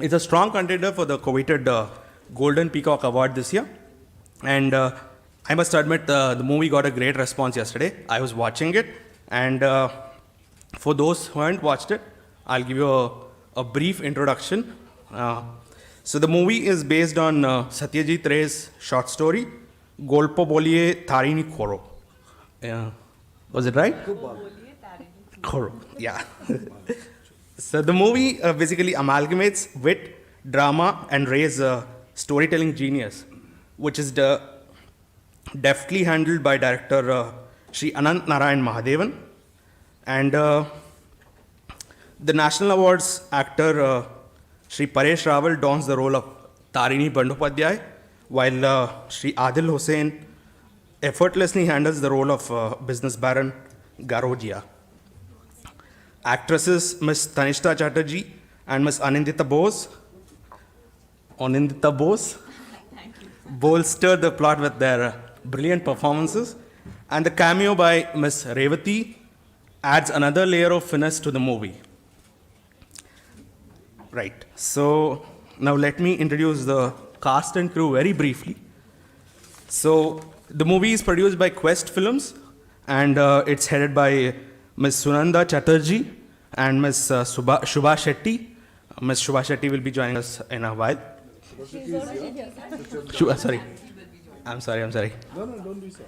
It's a strong contender for the coveted Golden Peacock Award this year. And I must admit, the movie got a great response yesterday. I was watching it, and for those who haven't watched it, I'll give you a brief introduction. So the movie is based on Satyajit Ray's short story, Golpo Boliye Tarini Khoro. Was it right? Khoro, yeah. So the movie basically amalgamates wit, drama, and Ray's storytelling genius, which is deftly handled by director Sri Anant Narayan Mahadevan. And the National Awards actor Sri Paresh Rawal dons the role of Tarini Bandopadhyay, while Sri Adil Hussain effortlessly handles the role of business baron Garodia. Actresses Miss Tanishta Chatterjee and Miss Anindita Bose bolster the plot with their brilliant performances, and the cameo by Miss Revati adds another layer of finesse to the movie. Right, so now let me introduce the cast and crew very briefly. So the movie is produced by Quest Films, and it's headed by Ms. Sunanda Chatterjee and Ms. Shubha Shetty. Ms. Shubha Shetty will be joining us in a while. Sorry. I'm sorry. No, don't be sorry.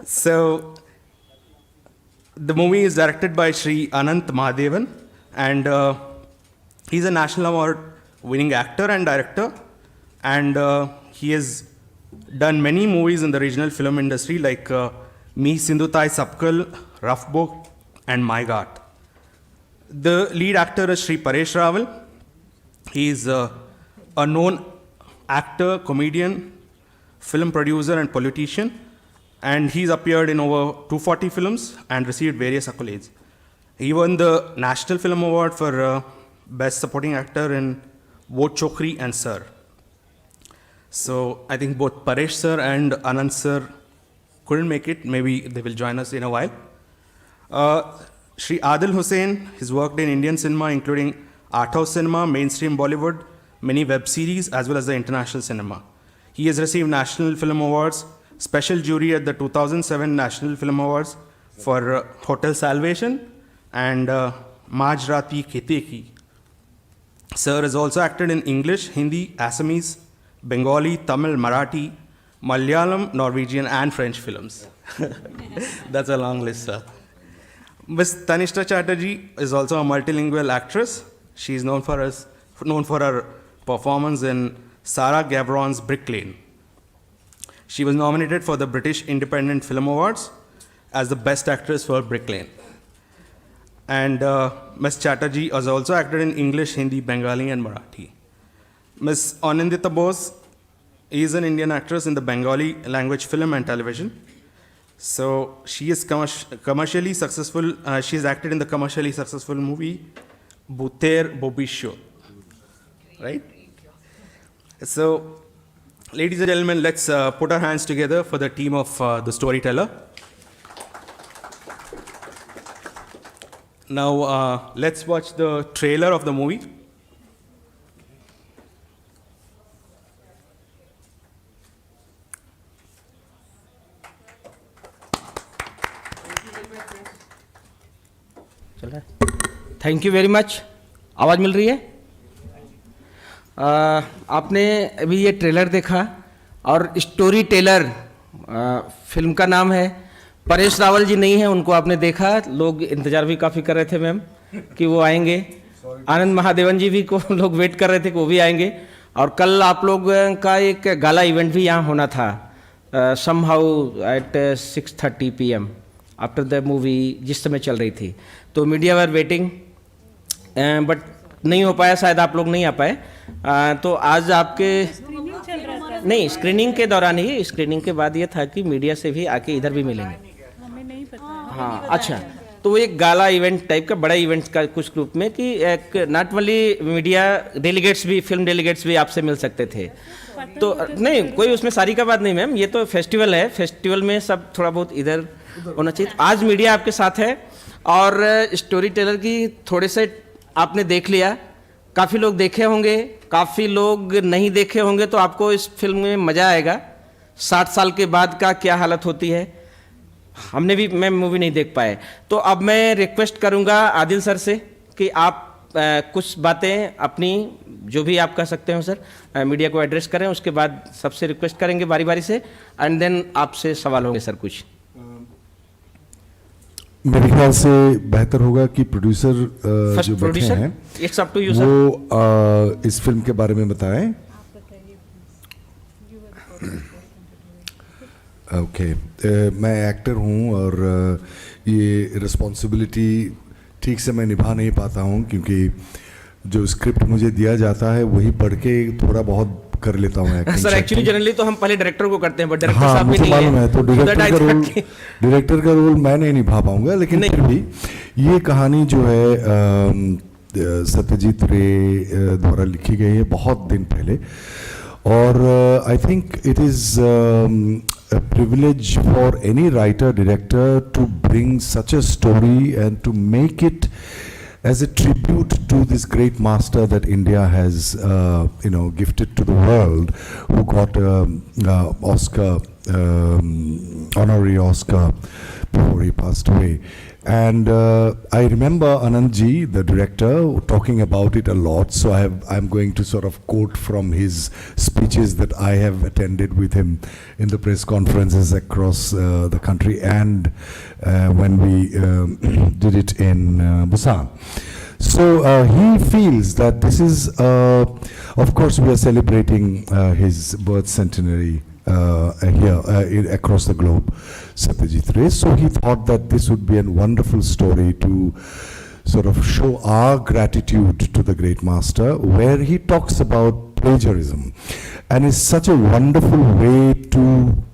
So the movie is directed by Sri Anant Mahadevan, and he's a National Award winning actor and director, and he has done many movies in the regional film industry like Me Sindhutai Sapkal, Rough Book, and My God. The lead actor is Sri Paresh Rawal. He is a known actor, comedian, film producer, and politician, and he's appeared in over 240 films and received various accolades. He won the National Film Award for Best Supporting Actor in Wo Chokri and Sir. So I think both Paresh sir and Anand sir couldn't make it. Maybe they will join us in a while. Sri Adil Hussain has worked in Indian cinema, including art house cinema, mainstream Bollywood, many web series, as well as the international cinema. He has received National Film Awards, special jury at the 2007 National Film Awards for Hotel Salvation and Maj Rati Khete Ki. Sir has also acted in English, Hindi, Assamese, Bengali, Tamil, Marathi, Malayalam, Norwegian, and French films. That's a long list, sir. Ms. Tanishta Chatterjee is also a multilingual actress. She is known for her performance in Sarah Gavron's Brick Lane. She was nominated for the British Independent Film Awards as the Best Actress for Brick Lane. And Ms. Chatterjee has also acted in English, Hindi, Bengali, and Marathi. Ms. Anindita Bose is an Indian actress in the Bengali language film and television. So she is commercially successful. She has acted in the commercially successful movie Bhuter Bobisho. Right? So, ladies and gentlemen, let's put our hands together for the team of the storyteller. Now, let's watch the trailer of the movie. Thank you very much. आवाज़ मिल रही है? आपने अभी ये trailer देखा और story teller film का नाम है. परेश रावल जी नहीं है, उनको आपने देखा. लोग इंतज़ार भी काफ़ी कर रहे थे मैम कि वो आएंगे. आनंद महादेवन जी भी को लोग वेट कर रहे थे कि वो भी आएंगे. और कल आप लोग का एक गाला इवेंट भी यहाँ होना था somehow at 6:30 PM after the movie जिस समय चल रही थी. तो मीडिया वर वेटिंग बट नहीं हो पाया, शायद आप लोग नहीं आ पाए. तो आज आपके नहीं स्क्रीनिंग के दौरान ही, स्क्रीनिंग के बाद ये था कि मीडिया से भी आके इधर भी मिलेंगे. हमें नहीं पता. हाँ अच्छा. तो वो एक गाला इवेंट टाइप का बड़ा इवेंट का कुछ ग्रुप में कि एक नॉट ओनली मीडिया डेलीगेट्स भी, फिल्म डेलीगेट्स भी आपसे मिल सकते थे. तो नहीं कोई उसमें सारी का बात नहीं मैम, ये तो फेस्टिवल है. फेस्टिवल में सब थोड़ा बहुत इधर होना चाहिए. आज मीडिया आपके साथ है और स्टोरी टेलर की थोड़े से आपने देख लिया काफ़ी लोग देखे होंगे, काफ़ी लोग नहीं देखे होंगे, तो आपको इस फिल्म में मज़ा आएगा। 60 साल के बाद का क्या हालत होती है, हमने भी मैं मूवी नहीं देख पाए। तो अब मैं रिक्वेस्ट करूंगा आदिल सर से कि आप कुछ बातें अपनी जो भी आप कह सकते हो सर मीडिया को एड्रेस करें, उसके बाद सबसे रिक्वेस्ट करेंगे बारी बारी से, एंड देन आपसे सवाल होंगे सर कुछ। मेरे ख्याल से बेहतर होगा कि प्रोड्यूसर जो बैठे हैं it's up to you sir, वो इस फिल्म के बारे में बताएं। ओके मैं एक्टर हूं और ये रिस्पॉन्सिबिलिटी ठीक से मैं निभा नहीं पाता हूं, क्योंकि जो स्क्रिप्ट मुझे दिया जाता है वही पढ़ के थोड़ा बहुत कर लेता हूं एक्टिंग। सर एक्चुअली जनरली तो हम पहले डायरेक्टर को करते हैं, बट डायरेक्टर हाँ, साहब भी मुझे नहीं मालूम है, तो है। डायरेक्टर का रोल मैं नहीं निभा पाऊंगा, लेकिन फिर भी ये कहानी जो है सत्यजीत रे द्वारा लिखी गई है बहुत दिन पहले, और I think it is a privilege for any writer director to bring such a story and to make it as a tribute to this great master that India has gifted to the world, who got Oscar, honorary Oscar before he passed away. And I remember Anandji, the director, talking about it a lot. So I'm going to sort of quote from his speeches that I have attended with him in the press conferences across the country, and when we did it in Busan. So he feels that this is, of course, we are celebrating his birth centenary here across the globe, Satyajit Ray. So he thought that this would be a wonderful story to sort of show our gratitude to the great master, where he talks about plagiarism, and it's such a wonderful way to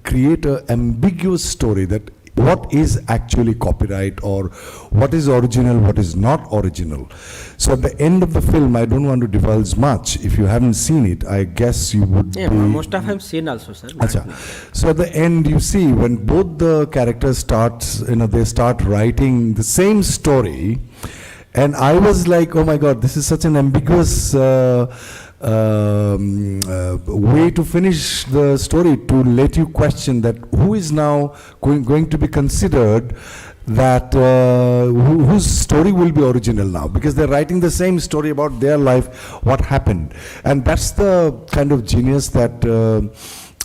create an ambiguous story that what is actually copyright, or what is original, what is not original. So at the end of the film, I don't want to divulge much. If you haven't seen it, I guess you would most of them seen also, sir. Achha. So at the end, you see when both the characters they start writing the same story, and I was like, oh my God, this is such an ambiguous way to finish the story, to let you question that who is now going to be considered, that whose story will be original now, because they're writing the same story about their life, what happened. And that's the kind of genius that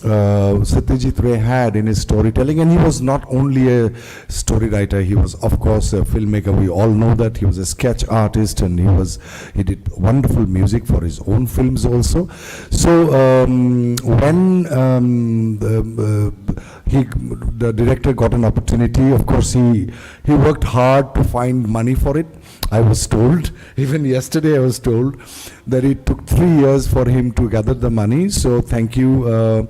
Satyajit Ray had in his storytelling. And he was not only a story writer, he was of course a filmmaker. We all know that he was a sketch artist, and he did wonderful music for his own films also. So when the director got an opportunity, of course he worked hard to find money for it. I was told, even yesterday I was told, that it took 3 years for him to gather the money. So thank you,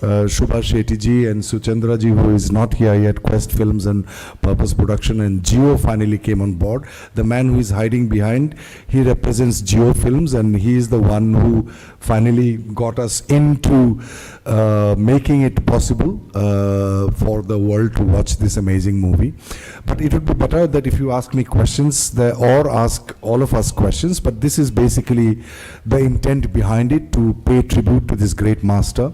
Shubha Shetty ji and Suchandra ji, who is not here yet, Quest Films and Purpose Production, and Geo finally came on board. The man who is hiding behind, he represents Geo Films, and he is the one who finally got us into making it possible for the world to watch this amazing movie. But it would be better that if you ask me questions or ask all of us questions, but this is basically the intent behind it, to pay tribute to this great master,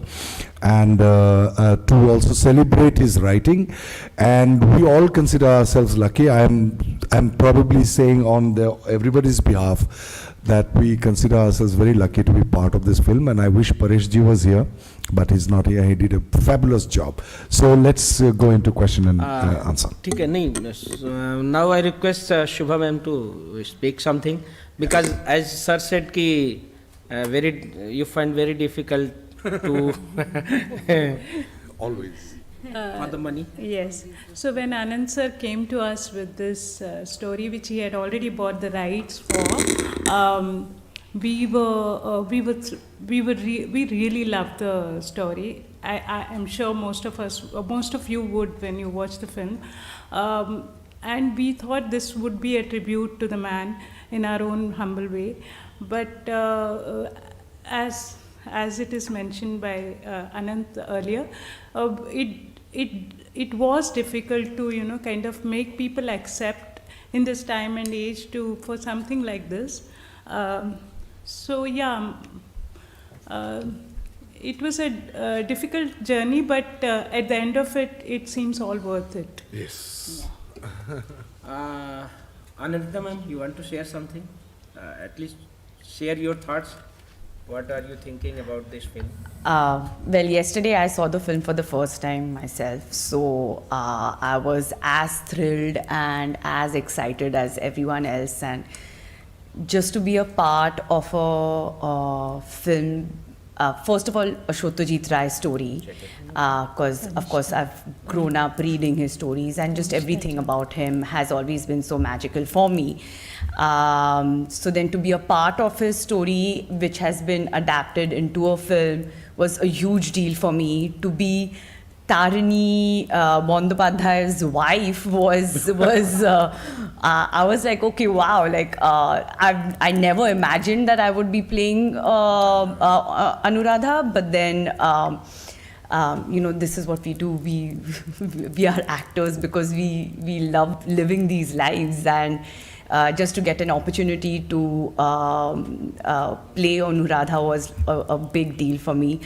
and to also celebrate his writing. And we all consider ourselves lucky. I'm probably saying on everybody's behalf that we consider ourselves very lucky to be part of this film, and I wish Paresh ji was here, but he's not here. He did a fabulous job. So let's go into question and answer. ठीक है, नहीं, now I request Shubha ma'am to speak something, because as sir said कि you find very difficult to Always. for the money. Yes. So when Anand sir came to us with this story, which he had already bought the rights for, we really loved the story. I am sure most of you would when you watch the film, and we thought this would be a tribute to the man in our own humble way. But as it is mentioned by Anant earlier, it was difficult to kind of make people accept in this time and age for something like this. So yeah, it was a difficult journey, but at the end of it, it seems all worth it. Yes. Anandita ma'am, you want to share something? At least share your thoughts. What are you thinking about this film? Well, yesterday I saw the film for the first time myself, so I was as thrilled and as excited as everyone else, and just to be a part of a film. First of all, a Satyajit Ray story, because of course I've grown up reading his stories, and just everything about him has always been so magical for me. So then to be a part of his story, which has been adapted into a film, was a huge deal for me. To be Tarini Bandyopadhyay's wife was I was like, okay, wow, like I never imagined that I would be playing Anuradha, but then you know, this is what we do. We are actors because we love living these lives, and just to get an opportunity to play Anuradha was a big deal for me.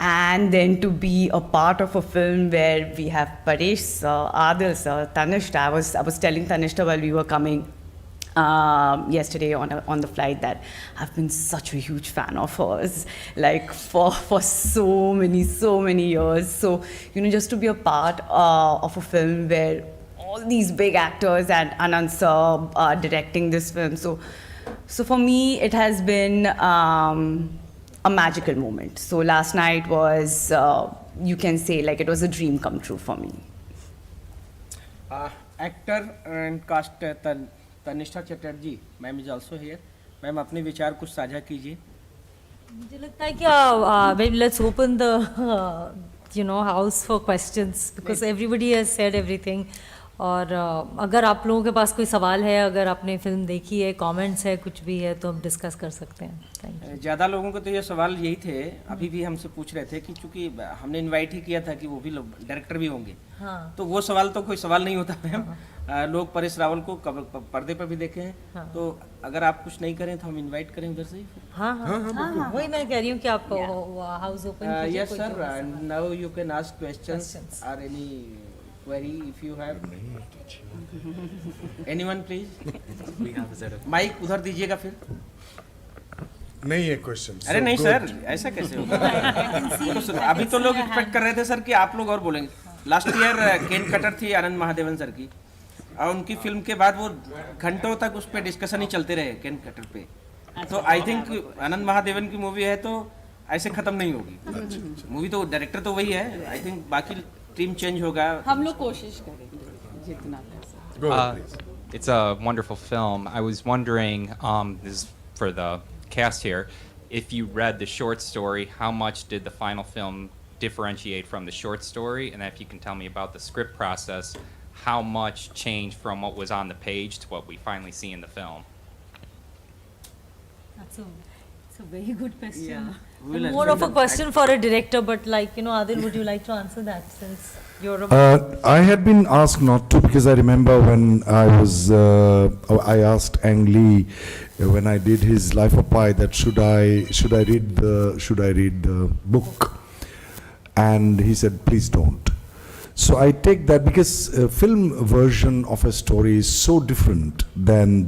And then to be a part of a film where we have Paresh sir, Adil sir, Tanishta. I was telling Tanishta while we were coming yesterday on the flight that I've been such a huge fan of hers, like for so many years. So, you know, just to be a part of a film where all these big actors and Anand sir are directing this film. So for me, it has been a magical moment. So last night was, you can say, like it was a dream come true for me. Actor and cast Tanishta Chatterjee, ma'am is also here. Ma'am, अपने विचार कुछ साझा कीजिए. मुझे लगता है कि maybe let's open the house for questions, because everybody has said everything. और अगर आप लोगों के पास कोई सवाल है, अगर आपने फिल्म देखी है, कमेंट्स है, कुछ भी है, तो हम डिस्कस कर सकते हैं. Thank you. ज़्यादा लोगों को तो ये सवाल यही थे, अभी भी हमसे पूछ रहे थे कि चूंकि हमने इनवाइट ही किया था कि वो भी लोग डायरेक्टर भी होंगे, हाँ. तो वो सवाल तो कोई सवाल नहीं होता मैम. लोग परेश रावल को पर्दे पर भी देखे हैं, हाँ. तो अगर आप कुछ नहीं करें तो हम इनवाइट करें उधर से ही. हाँ, वही मैं कह रही हूँ कि आप हाउस ओपन कीजिए. Yes sir, now you can ask questions और any query if you have. Anyone please? Mike उधर दीजिएगा फिर. नहीं है क्वेश्चन. अरे नहीं सर, ऐसा कैसे होगा? तो सर, अभी तो लोग एक्सपेक्ट कर रहे थे सर कि आप लोग और बोलेंगे. लास्ट ईयर केन कटर थी आनंद महादेवन सर की, और उनकी फिल्म के बाद वो घंटों तक उस पर डिस्कशन ही चलते रहे केन कटर पे. तो आई थिंक आनंद महादेवन की मूवी है तो ऐसे खत्म नहीं होगी. मूवी तो डायरेक्टर तो वही है, आई थिंक बाकी टीम चेंज होगा. हम लोग कोशिश करेंगे जितना. It's a wonderful film. I was wondering, this is for the cast here, if you read the short story, how much did the final film differentiate from the short story? And if you can tell me about the script process, how much changed from what was on the page to what we finally see in the film? That's a very good question. Yeah. More of a question for a director, but like, Adil, would you like to answer that since you're a... I had been asked not to, because I remember when I was, I asked Ang Lee when I did his Life of Pi that should I read the book, and he said please don't. So I take that because a film version of a story is so different than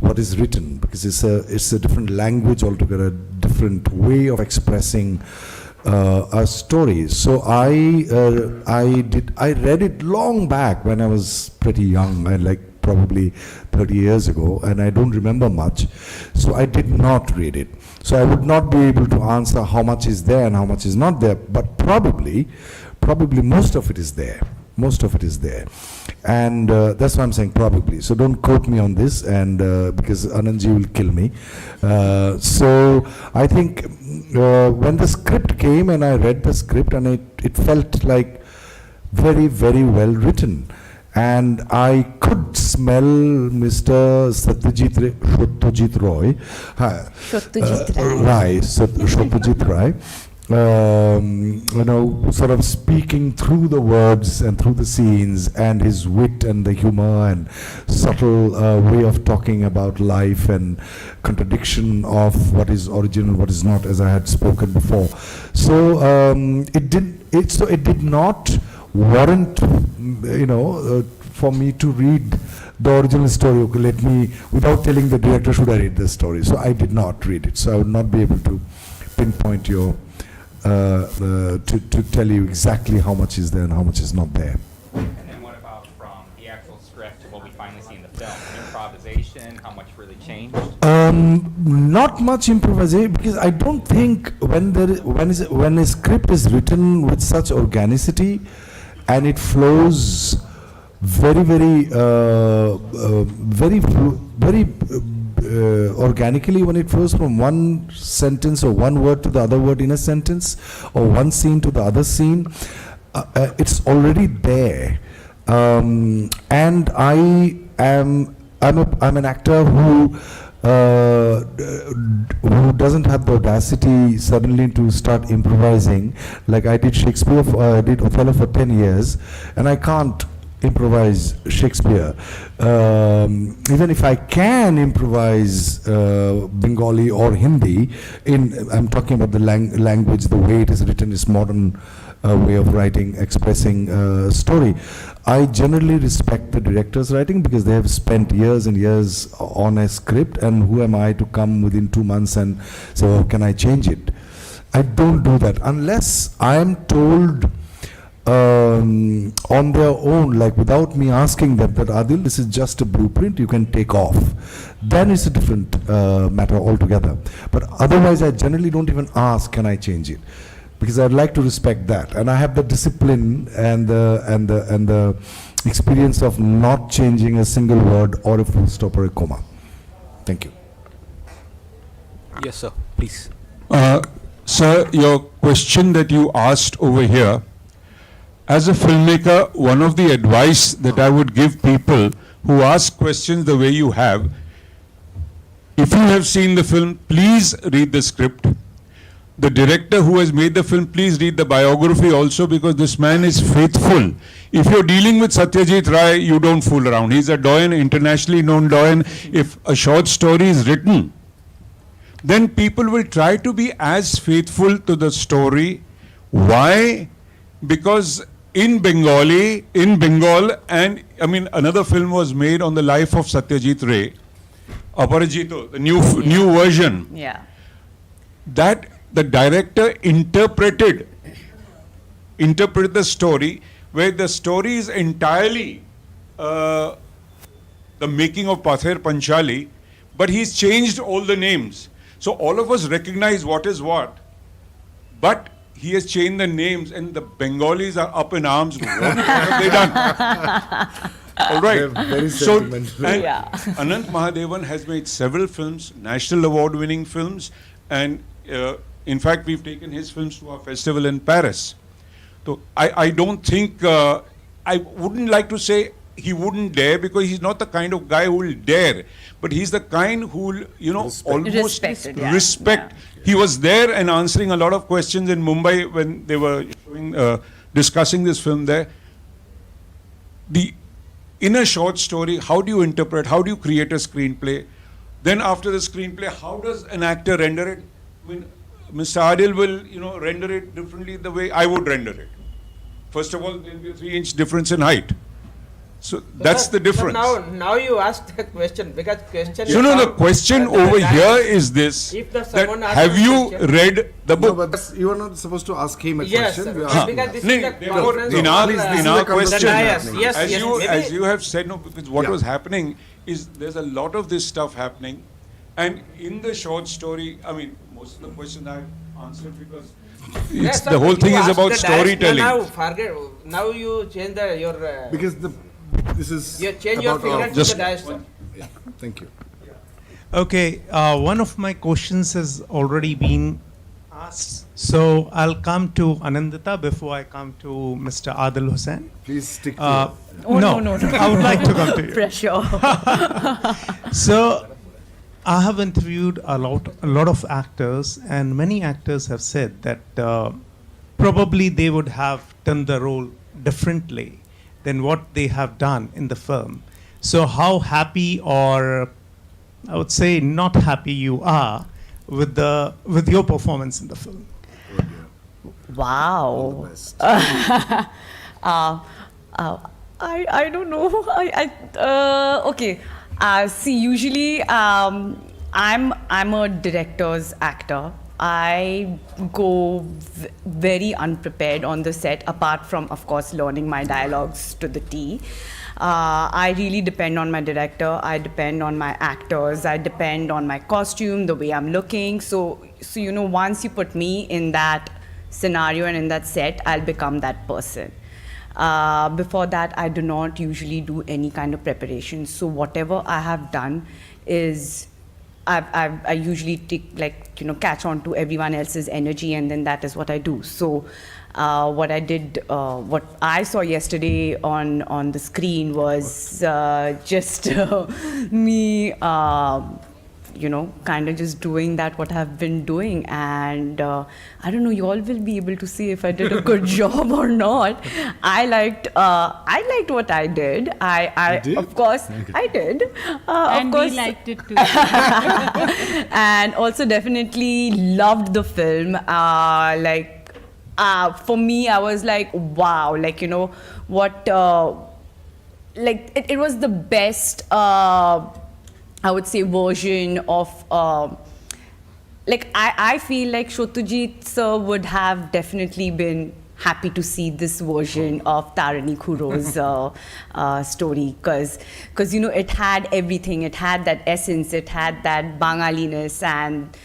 what is written, because it's a different language altogether, a different way of expressing a story. So I read it long back when I was pretty young, like probably 30 years ago, and I don't remember much. So I did not read it. So I would not be able to answer how much is there and how much is not there, but probably most of it is there. Most of it is there. And that's why I'm saying probably. So don't quote me on this, and because Anandji will kill me. So I think when the script came and I read the script, and it felt like very, very well written. And I could smell Mr. Satyajit Ray. sort of speaking through the words and through the scenes, and his wit and the humor and subtle way of talking about life and contradiction of what is original, what is not, as I had spoken before. So it did not warrant, for me to read the original story. Okay, let me, without telling the director, should I read this story? So I did not read it. So I would not be able to pinpoint your to tell you exactly how much is there and how much is not there. And then what about from the actual script to what we finally see in the film? Improvisation, how much really changed? Not much improvisation, because I don't think when a script is written with such organicity and it flows very organically, when it flows from one sentence or one word to the other word in a sentence, or one scene to the other scene, it's already there. And I'm an actor who doesn't have the audacity suddenly to start improvising. Like I did Shakespeare, I did Othello for 10 years, and I can't improvise Shakespeare. Even if I can improvise Bengali or Hindi, I'm talking about the language, the way it is written, is modern way of writing, expressing story. I generally respect the director's writing because they have spent years and years on a script, and who am I to come within 2 months and say, oh, can I change it? I don't do that unless I am told on their own, like without me asking them, that Adil, this is just a blueprint, you can take off. Then it's a different matter altogether. But otherwise, I generally don't even ask, can I change it? Because I'd like to respect that, and I have the discipline and the experience of not changing a single word or a full stop or a comma. Thank you. Yes, sir. Please. Sir, your question that you asked over here, as a filmmaker, one of the advice that I would give people who ask questions the way you have, if you have seen the film, please read the script. The director who has made the film, please read the biography also, because this man is faithful. If you're dealing with Satyajit Ray, you don't fool around. He's a doyen, internationally known doyen. If a short story is written, then people will try to be as faithful to the story. Why? Because in Bengal, and I mean, another film was made on the life of Satyajit Ray, Aparajito, the new version. Yeah. That the director interpreted the story, where the story is entirely the making of Pather Panchali, but he's changed all the names. So all of us recognize what is what, but he has changed the names, and the Bengalis are up in arms. What have they done? All right. They're very So, sentimental. and Yeah. Anant Mahadevan has made several films, national award-winning films, and in fact, we've taken his films to our festival in Paris. So I don't think, I wouldn't like to say he wouldn't dare, because he's not the kind of guy who will dare, but he's the kind who will, almost Respected, yeah. respect. Yeah. He was there and answering a lot of questions in Mumbai when they were discussing this film there. In a short story, how do you interpret, how do you create a screenplay? Then after the screenplay, how does an actor render it? I mean, Mr. Adil will, render it differently the way I would render it. First of all, there will be a 3-inch difference in height. So that's the difference. Now you asked the question, because question. So the question over here is this: If that someone asks have a you question- read the No, book? but you are not supposed to ask him a Yes, question. sir. You ask Because me. this No, is the therefore, conference in of our, all, in this is our the question, conversation Yes, as yes, you maybe- have said, no, because what Yeah. was happening is there's a lot of this stuff happening, and in the short story, I mean, most of the questions I've answered because Yes, sir, the whole you thing is asked about the director. storytelling. Now forget. Now you change your. Because this is You change your about finger our- to Just- the director. Yeah, thank you. Okay, one of my questions has already been asked, so I'll come to Anandita before I come to Mr. Adil Hussain. Please stick to Uh, it. Oh, no. I would like to come to you. Pressure. So, I have interviewed a lot of actors, and many actors have said that probably they would have done the role differently than what they have done in the film. So how happy, or I would say not happy, you are with your performance in the film? Wow. I don't know. Okay. See, usually I'm a director's actor. I go very unprepared on the set, apart from, of course, learning my dialogues to the T. I really depend on my director. I depend on my actors. I depend on my costume, the way I'm looking. So you know, once you put me in that scenario and in that set, I'll become that person. Before that, I do not usually do any kind of preparation. So whatever I have done is I usually catch on to everyone else's energy, and then that is what I do. So what I did, what I saw yesterday on the screen was just me, kind of just doing that what I've been doing, and I don't know, you all will be able to see if I did a good job or not. I liked what I did. I did? Of course I did. And of course, we liked it too. and also definitely loved the film. For me, I was like, wow, what, it was the best, I would say, version of, I feel like Shotyajit sir would have definitely been happy to see this version of Tarani Khuro's story, because it had everything. It had that essence, it had that Bangaliness, and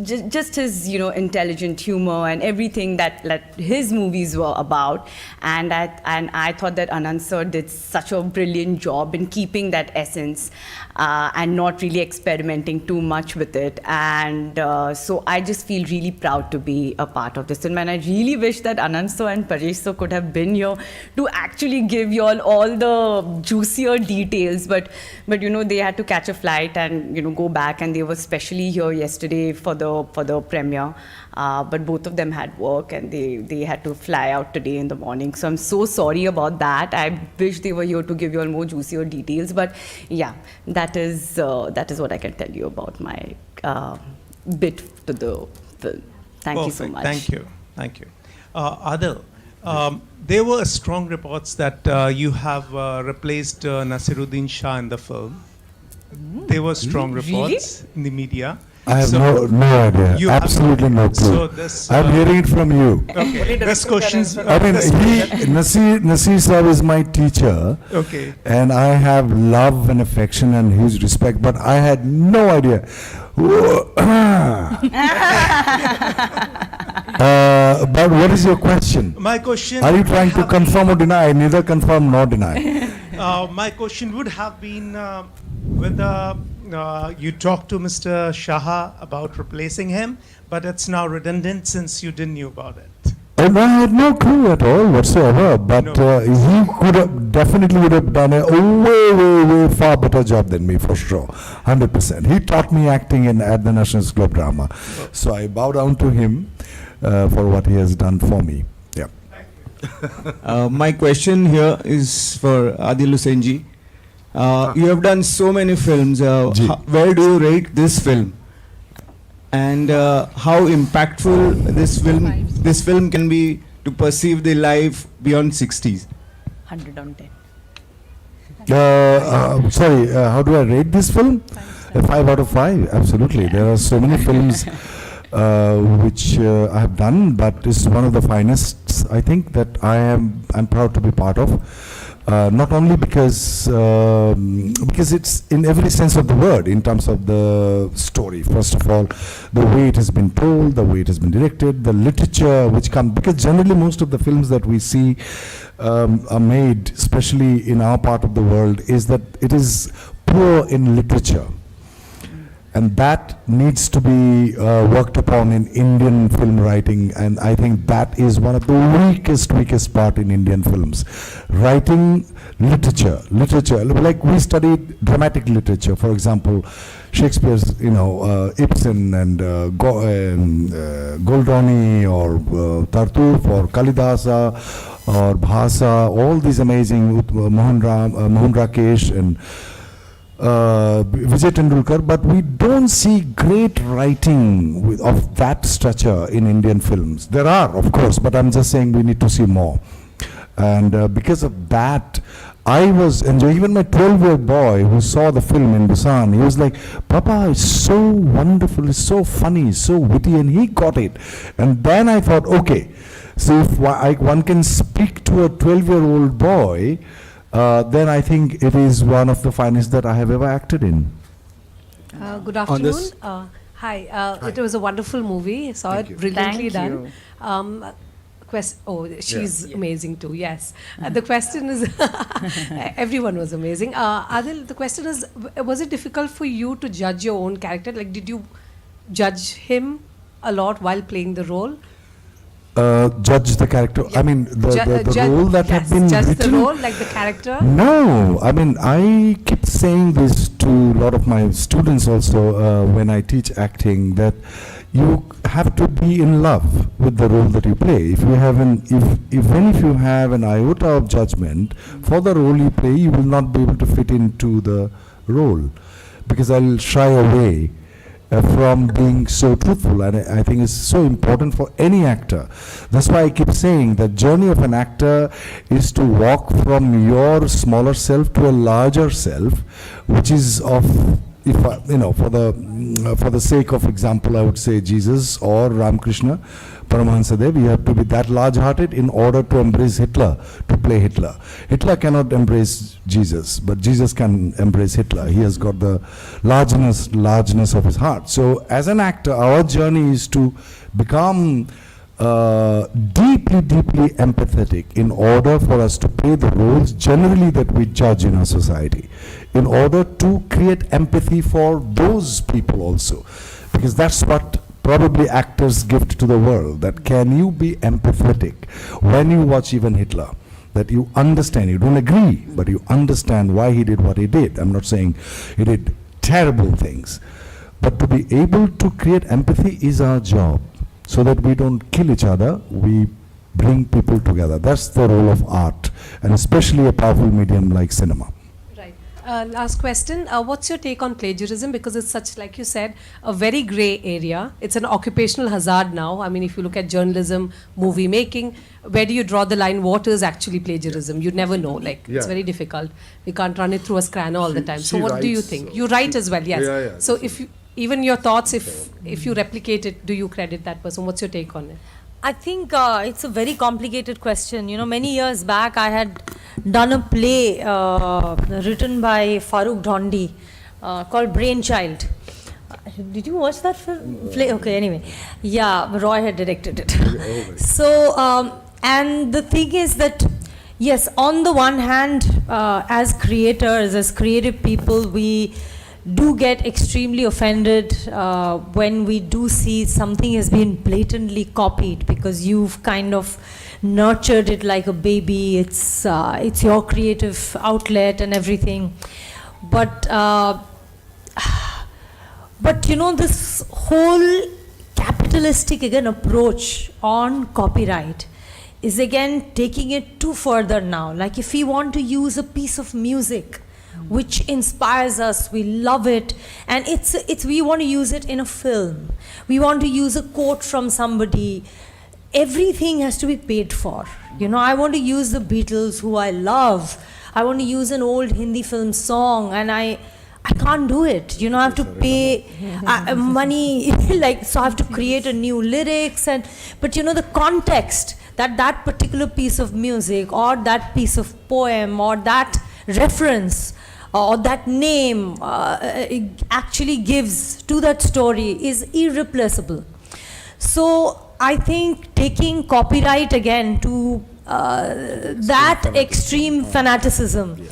just his intelligent humor and everything that his movies were about. And I thought that Anand sir did such a brilliant job in keeping that essence and not really experimenting too much with it. And so I just feel really proud to be a part of this film, and I really wish that Anand sir and Paresh sir could have been here to actually give you all the juicier details, but they had to catch a flight and go back, and they were specially here yesterday for the premiere, but both of them had work, and they had to fly out today in the morning. So I'm so sorry about that. I wish they were here to give you all more juicier details, but yeah, that is what I can tell you about my bit to the film. Thank you so much. Thank you. Adil, there were strong reports that you have replaced Nasiruddin Shah in the film. There were strong reports in the media. I have no idea. You have Absolutely no clue. So this, I'm hearing it from you. Okay, this question's... I mean, Nasir Saab is my teacher. Okay. And I have love and affection and huge respect, but I had no idea. But what is your question? My question... Are you trying to confirm or deny? Neither confirm nor deny. My question would have been whether you talked to Mr. Shah about replacing him, but it's now redundant since you didn't know about it. No, I had no clue at all whatsoever, but he definitely would have done a way far better job than me, for sure, 100%. He taught me acting at the National School of Drama, so I bow down to him for what he has done for me. Yeah. My question here is for Adil Hussain ji. You have done so many films. Where do you rate this film? And how impactful this film can be to perceive the life beyond 60s? 100 on 10. Sorry, how do I rate this film? A 5 out of 5, absolutely. There are so many films which I have done, but it's one of the finest, I think, that I'm proud to be part of. Not only because it's in every sense of the word, in terms of the story, first of all, the way it has been told, the way it has been directed, the literature which comes, because generally most of the films that we see are made, especially in our part of the world, is that it is poor in literature. And that needs to be worked upon in Indian film writing, and I think that is one of the weakest part in Indian films. Writing literature, like we studied dramatic literature, for example, Shakespeare's, Ibsen and Goldoni or Tartuffe or Kalidasa or Bhasa, all these amazing, Mohan Rakesh and Vijay Tendulkar, but we don't see great writing of that stature in Indian films. There are, of course, but I'm just saying we need to see more. And because of that, I was enjoying, even my 12-year-old boy who saw the film in Busan, he was like, Papa, it's so wonderful, it's so funny, it's so witty, and he got it. And then I thought, okay, so if one can speak to a 12-year-old boy, then I think it is one of the finest that I have ever acted in. Good afternoon. Hi. It was a wonderful movie. Saw it brilliantly done. She's amazing too. Yes. The question is, everyone was amazing. Adil, the question is, was it difficult for you to judge your own character? Like, did you judge him a lot while playing the role? Judge the character. I mean, the role that had been judge written. the role, like the character. No, I mean, I keep saying this to a lot of my students also when I teach acting, that you have to be in love with the role that you play. If you have even if you have an iota of judgment for the role you play, you will not be able to fit into the role, because I'll shy away from being so truthful, and I think it's so important for any actor. That's why I keep saying the journey of an actor is to walk from your smaller self to a larger self, which is of, if for the sake of example, I would say Jesus or Ramakrishna Paramahansadev, you have to be that large-hearted in order to embrace Hitler, to play Hitler. Hitler cannot embrace Jesus, but Jesus can embrace Hitler. He has got the largeness of his heart. So as an actor, our journey is to become deeply empathetic in order for us to play the roles generally that we judge in our society, in order to create empathy for those people also, because that's what probably actors gift to the world, that can you be empathetic when you watch even Hitler, that you understand, you don't agree, but you understand why he did what he did. I'm not saying he did terrible things, but to be able to create empathy is our job, so that we don't kill each other, we bring people together. That's the role of art, and especially a powerful medium like cinema. Last question. What's your take on plagiarism? Because it's such, like you said, a very grey area. It's an occupational hazard now. I mean, if you look at journalism, movie making, where do you draw the line? What is actually plagiarism? You never know. It's very difficult. We can't run it through a scanner all the time. So what do you think? You write as well, yes. So if you, even your thoughts, if you replicate it, do you credit that person? What's your take on it? I think it's a very complicated question. Many years back I had done a play written by Farooq Dhondi called Brainchild. Did you watch that play? Okay, anyway. Yeah, Roy had directed it. So, and the thing is that, yes, on the one hand, as creators, as creative people, we do get extremely offended when we do see something has been blatantly copied, because you've kind of nurtured it like a baby. It's your creative outlet and everything. But this whole capitalistic approach on copyright is again taking it too further now. Like, if we want to use a piece of music which inspires us, we love it, and we want to use it in a film, we want to use a quote from somebody, everything has to be paid for. I want to use the Beatles, who I love, I want to use an old Hindi film song, and I can't do it. I have to pay money, so I have to create a new lyrics, but the context that particular piece of music or that piece of poem or that reference or that name actually gives to that story is irreplaceable. So I think taking copyright again to that extreme fanaticism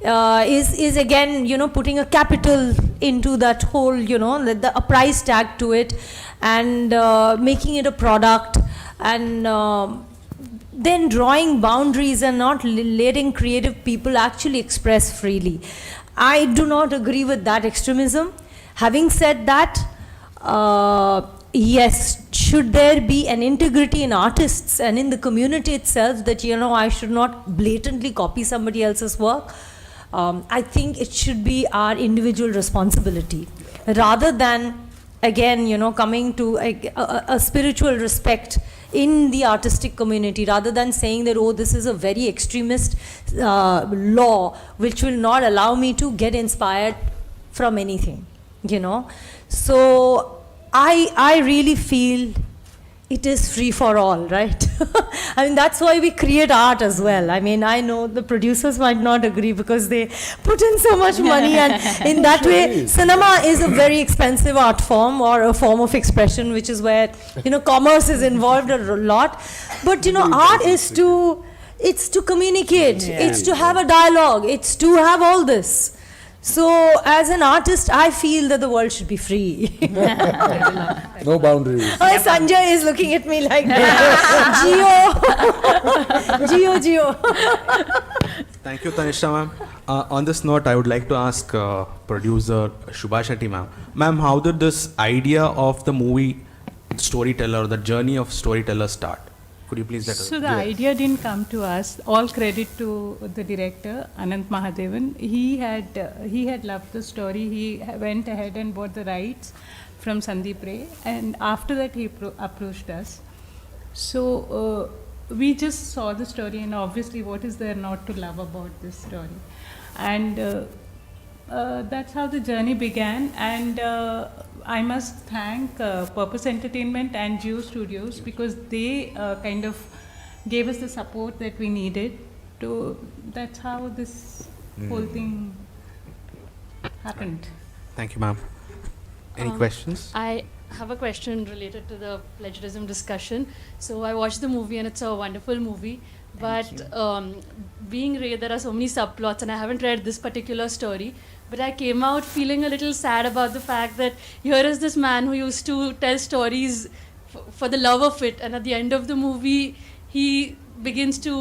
is again, putting a capital into that whole, a price tag to it, and making it a product, and then drawing boundaries and not letting creative people actually express freely. I do not agree with that extremism. Having said that, yes, should there be an integrity in artists and in the community itself that, I should not blatantly copy somebody else's work? I think it should be our individual responsibility, rather than, again, coming to a spiritual respect in the artistic community, rather than saying that, oh, this is a very extremist law which will not allow me to get inspired from anything, So I really feel it is free for all, right? I mean, that's why we create art as well. I mean, I know the producers might not agree because they put in so much money, and in that way, cinema is a very expensive art form, or a form of expression, which is where, commerce is involved a lot. But, art is it's to communicate, it's to have a dialogue, it's to have all this. So, as an artist, I feel that the world should be free. No boundaries. Oh, Sanjay is looking at me like that. Geo. Thank you, Tanisha ma'am. On this note, I would like to ask producer Shubha Shetty ma'am. Ma'am, how did this idea of the movie Storyteller, the journey of Storyteller start? Could you please let us know? So the idea didn't come to us. All credit to the director, Anant Mahadevan. He had loved the story. He went ahead and bought the rights from Sandeep Ray, and after that he approached us. So we just saw the story, and obviously what is there not to love about this story? And that's how the journey began. And I must thank Purpose Entertainment and Geo Studios, because they kind of gave us the support that we needed. That's how this whole thing happened. Thank you, ma'am. Any questions? I have a question related to the plagiarism discussion. So I watched the movie and it's a wonderful movie. But being Ray, there are so many subplots, and I haven't read this particular story. But I came out feeling a little sad about the fact that here is this man who used to tell stories for the love of it, and at the end of the movie, he begins to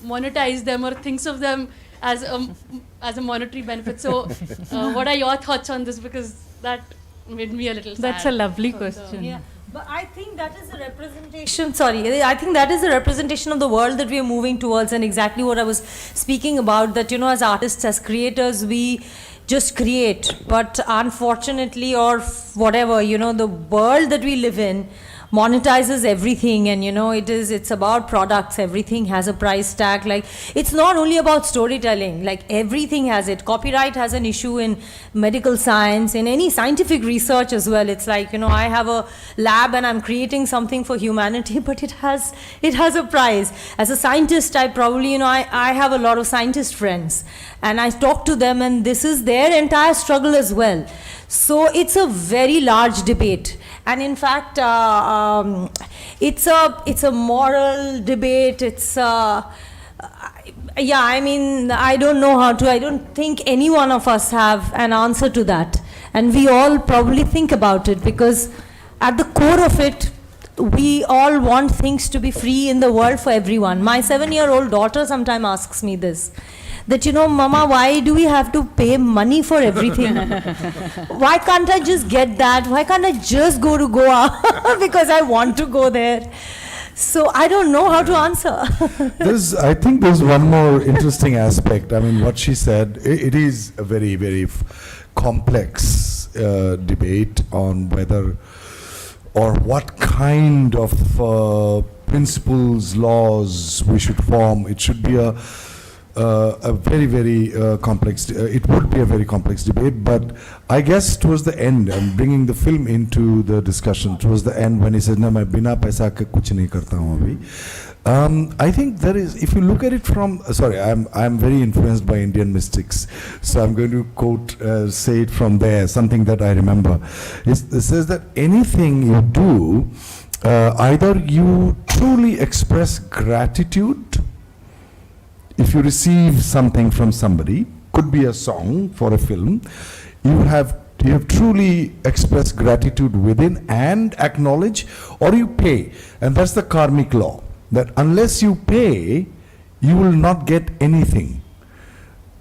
monetize them or thinks of them as a monetary benefit. So, what are your thoughts on this? Because that made me a little sad. That's a lovely question. Yeah. But I think that is a representation, I think that is a representation of the world that we are moving towards, and exactly what I was speaking about, that, as artists, as creators, we just create. But unfortunately, or whatever, the world that we live in monetizes everything, and it's about products. Everything has a price tag. Like, it's not only about storytelling, like everything has it. Copyright has an issue in medical science, in any scientific research as well. It's like, I have a lab and I'm creating something for humanity, but it has a price. As a scientist, I probably, I have a lot of scientist friends, and I talk to them, and this is their entire struggle as well. So it's a very large debate, and in fact, it's a moral debate. It's I mean, I don't know how to. I don't think any one of us have an answer to that, and we all probably think about it, because at the core of it, we all want things to be free in the world for everyone. My 7-year-old daughter sometimes asks me this, that, Mama, why do we have to pay money for everything? Why can't I just get that? Why can't I just go to Goa because I want to go there? So I don't know how to answer. I think there's one more interesting aspect. I mean, what she said, it is a very, very complex debate on whether or what kind of principles, laws we should form. It should be a very, very complex, it would be a very complex debate, but I guess towards the end, and bringing the film into the discussion, towards the end when he says, "Na, main bina paisa ke kuch nahi karta hu abhi," I think there is, if you look at it from, I'm very influenced by Indian mystics, so I'm going to quote, say it from there, something that I remember. It says that anything you do, either you truly express gratitude if you receive something from somebody, could be a song for a film, you have truly expressed gratitude within and acknowledge, or you pay. And that's the karmic law, that unless you pay, you will not get anything.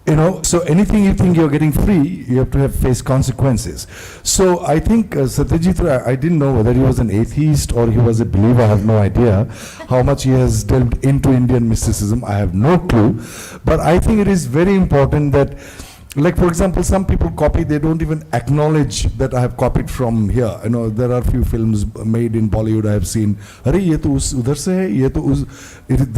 You know, so anything you think you're getting free, you have to face consequences. So I think Satyajit Ray, I didn't know whether he was an atheist or he was a believer. I have no idea how much he has delved into Indian mysticism. I have no clue. But I think it is very important that, like for example, some people copy, they don't even acknowledge that I have copied from here. You know, there are few films made in Bollywood I have seen. Arey, ye to udhar se hai, ye to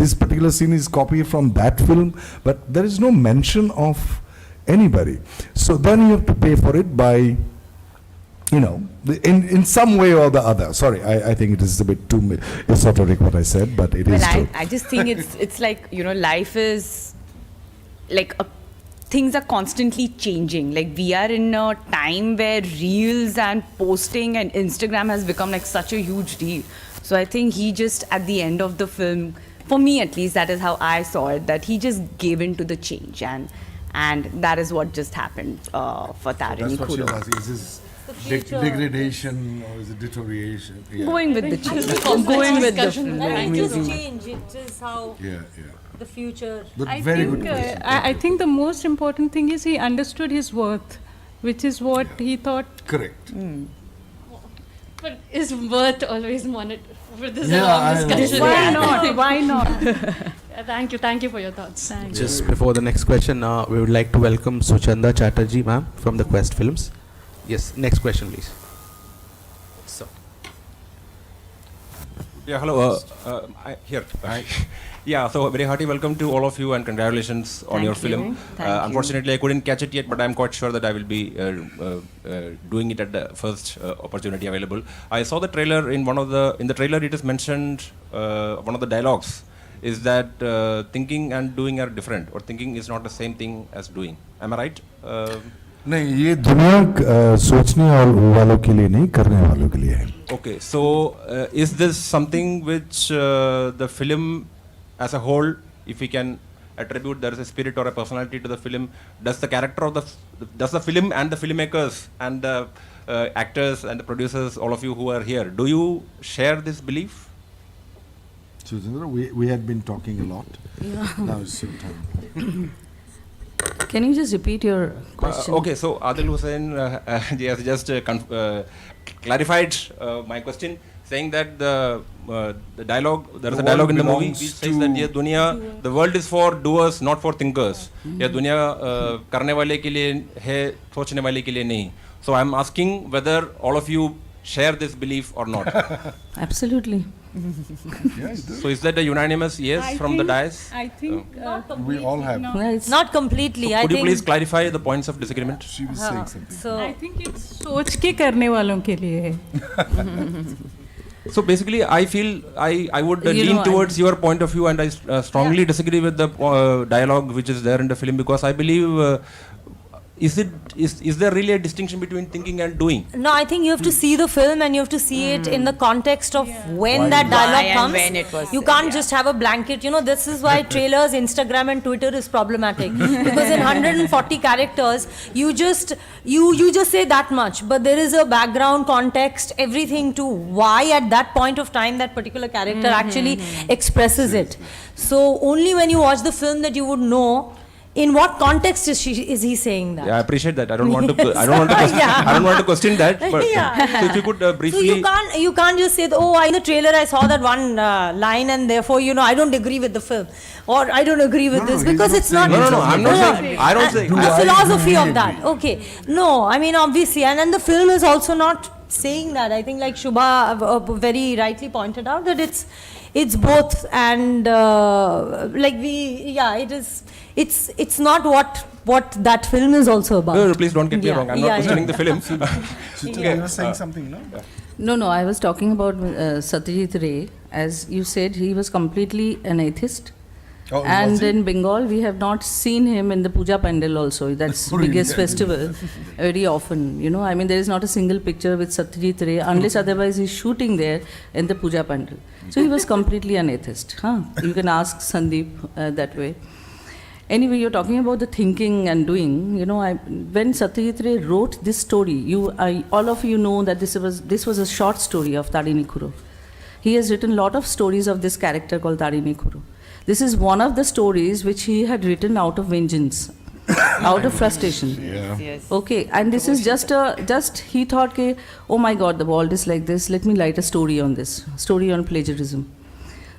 this particular scene is copied from that film, but there is no mention of anybody. So then you have to pay for it by, you know, in some way or the other. Sorry, I think it is a bit too esoteric what I said, but it is true. I just think it's like, you know, life is like things are constantly changing. Like we are in a time where reels and posting and Instagram has become like such a huge deal. So I think he just, at the end of the film, for me at least, that is how I saw it, that he just gave in to the change, and that is what just happened for Tarini That's what she was Khudo. asking. Is this degradation or is it deterioration? Yeah. Going with the change. Going with the flow. And it is change. It is how Yeah. the future. But I very think, good question. I think the most important thing is he understood his worth, which is what he thought. Correct. But is worth always monetary? For this Yeah, long I know. discussion. Why not? Why not? Yeah, thank you for your thoughts. Just before the next question, we would like to welcome Suchanda Chatterjee, ma'am, from the Quest Films. Yes, next question, please. So. Yeah, hello. Here. Yeah, so very hearty welcome to all of you and congratulations on your film. Thank you. Unfortunately, I couldn't catch it yet, but I'm quite sure that I will be doing it at the first opportunity available. I saw the trailer. In the trailer, it is mentioned one of the dialogues is that thinking and doing are different, or thinking is not the same thing as doing. Am I right? नहीं, ये दुनिया सोचने वालों के लिए नहीं, करने वालों के लिए है. Okay, so is this something which the film as a whole, if we can attribute there is a spirit or a personality to the film, does the character of does the film and the filmmakers and the actors and the producers, all of you who are here, do you share this belief? Sujendra, we had been talking a lot. Yeah. Now it's your time. Can you just repeat your question? Okay, so Adil Hussain he has just clarified my question, saying that the dialogue, there is a dialogue in the movie which says that ये दुनिया, the world is for doers, not for thinkers. ये दुनिया करने वाले के लिए है, सोचने वाले के लिए नहीं. So I am asking whether all of you share this belief or not. Absolutely. So is that a unanimous yes from the dais? I think we all have. No. Yeah, it's Not completely. So I could you think. please clarify the points of disagreement? She was saying something. So I think it's सोच के करने वालों के लिए है. So basically, I feel I would You lean know, towards your point of view, and I strongly disagree with the dialogue which is there in the film, because I believe is there really a distinction between thinking and doing? no, I think you have to see the film and you have to see it in the context of when that Why dialogue and comes. when it was You said, can't yeah. just have a blanket. You know, this is why trailers, Instagram, and Twitter is problematic because in 140 characters, you just say that much, but there is a background, context, everything to why at that point of time that particular character actually expresses it. So only when you watch the film that you would know. In what context is he saying that? Yeah, I appreciate that. I don't want to. I don't want to question that. But so if you could briefly. So you can't just say in the trailer I saw that one line and therefore I don't agree with the film or I don't agree with this because it's not. No, I'm not saying. I don't say. The philosophy of that. Okay. No, I mean obviously, and then the film is also not saying that. I think like Shubha very rightly pointed out that it's both and it is. It's not what that film is also about. No, please don't get me wrong. I'm not questioning the film. You were saying something, no? No, I was talking about Satyajit Ray. As you said, he was completely an atheist. Oh, And was he? in Bengal, we have not seen him in the Puja Pandal also. That's Really? biggest festival very often. I mean, there is not a single picture with Satyajit Ray unless otherwise he's shooting there in the Puja Pandal. So he was completely an atheist. You can ask Sandeep that way. Anyway, you're talking about the thinking and doing. You know, when Satyajit Ray wrote this story, all of you know that this was a short story of Tarini Khuro. He has written a lot of stories of this character called Tarini Khuro. This is one of the stories which he had written out of vengeance, out of frustration. Yes. Okay, and this is just he thought, ke, oh my God, the world is like this. Let me write a story on this, story on plagiarism.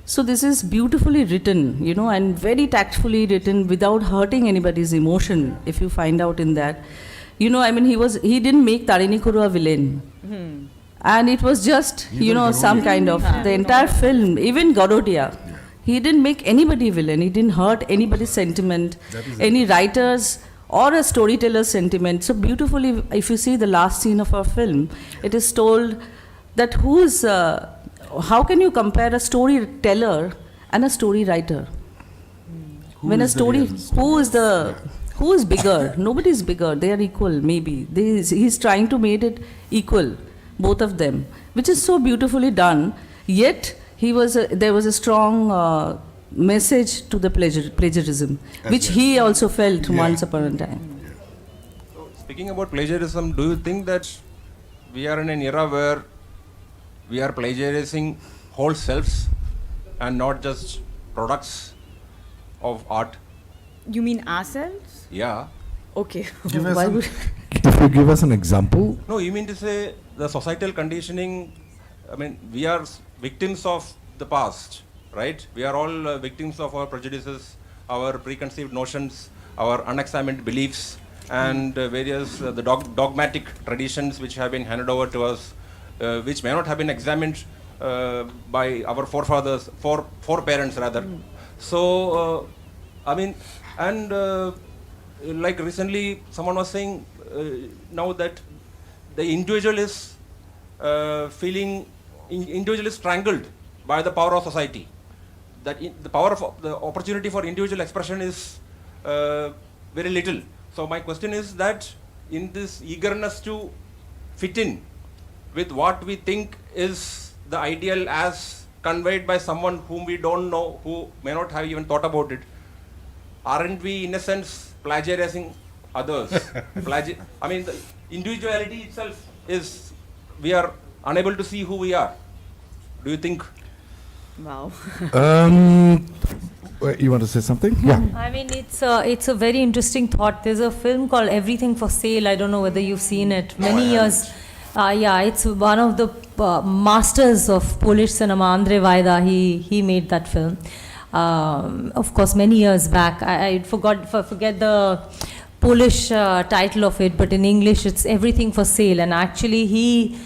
So this is beautifully written, you know, and very tactfully written without hurting anybody's emotion. If you find out in that, you know, I mean, he didn't make Tarini Khuro a villain, and it was just, you know, some kind of the entire film. Even Garodia, he didn't make anybody villain. He didn't hurt anybody's sentiment, any writers or a storyteller's sentiment. So beautifully, if you see the last scene of our film, it is told that how can you compare a storyteller and a story writer? When a story, who is bigger? Nobody is bigger. They are equal, maybe. He's trying to make it equal, both of them, which is so beautifully done. Yet there was a strong message to the plagiarism, which he also felt once upon a time. So, speaking about plagiarism, do you think that we are in an era where we are plagiarizing whole selves and not just products of art? You mean ourselves? Yeah. Okay. If you give us an example. No, you mean to say the societal conditioning, I mean, we are victims of the past, right? We are all victims of our prejudices, our preconceived notions, our unexamined beliefs, and various the dogmatic traditions which have been handed over to us, which may not have been examined by our forefathers, foreparents rather. So, I mean, and like recently someone was saying now that the individual is individual is strangled by the power of society. That the power of the opportunity for individual expression is very little. So my question is that in this eagerness to fit in with what we think is the ideal as conveyed by someone whom we don't know, who may not have even thought about it, aren't we in a sense plagiarizing others? I mean, the individuality itself is, we are unable to see who we are. Do you think? Wow. You want to say something? Yeah. I mean, it's a very interesting thought. There's a film called Everything for Sale. I don't know whether you've seen it. Many years. Yeah, it's one of the masters of Polish cinema, Andrzej Wajda. He made that film. Of course, many years back. I forget the Polish title of it, but in English it's Everything for Sale. And actually, he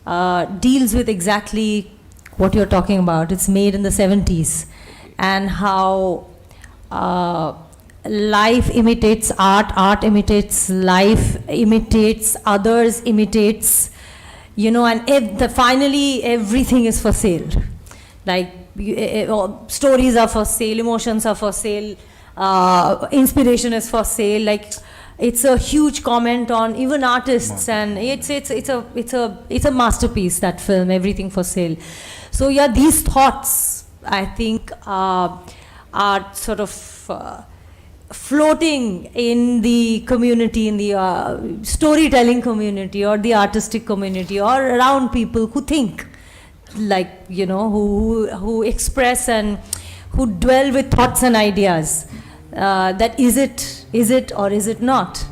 deals with exactly what you're talking about. It's made in the 70s, and how life imitates art, art imitates life, imitates others, imitates, you know, and finally everything is for sale. Like stories are for sale, emotions are for sale, inspiration is for sale. Like it's a huge comment on even artists, and it's a masterpiece, that film, Everything for Sale. So yeah, these thoughts, I think, are sort of floating in the community, in the storytelling community or the artistic community, or around people who think, like, you know, who express and who dwell with thoughts and ideas. That is it or is it not?